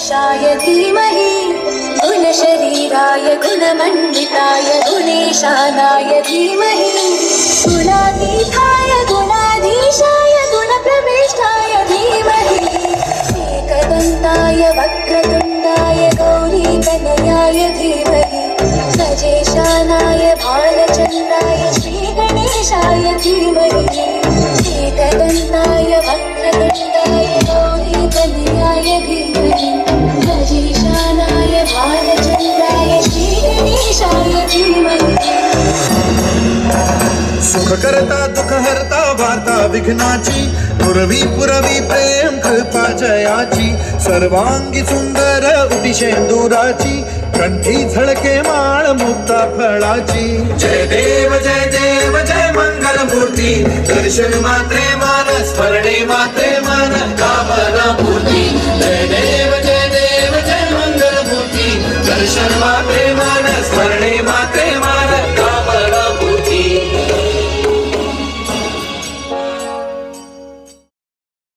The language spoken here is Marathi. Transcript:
गणेशाय धीमहि गुणशरीराय गुणमण्डिताय गुणेशानाय धीमहि गुणातीताय गुणाधीशाय गुणप्रविष्टाय धीमहि एकदन्ताय वक्रतुण्डाय गौरीतनयाय धीमहि गजेशानाय भालचन्द्राय श्रीगणेशाय धीमहि एकदन्ताय वक्रतुण्डाय गौरीतनयाय धीमहि गजेशानाय भालचन्द्राय श्रीगणेशाय धीमहि सुख करता दुःख हरता वार्ता विघ्नाची पुरवी पुरवी प्रेम कृपा जयाची सर्वांगी सुंदर उटी शेंदुराची कंठी झळके माळ मुक्ता फळाची जय देव जय मंगल मूर्ती दर्शन मात्रे मान स्मरणे मात्रे मन कामना पूर्ती जय देव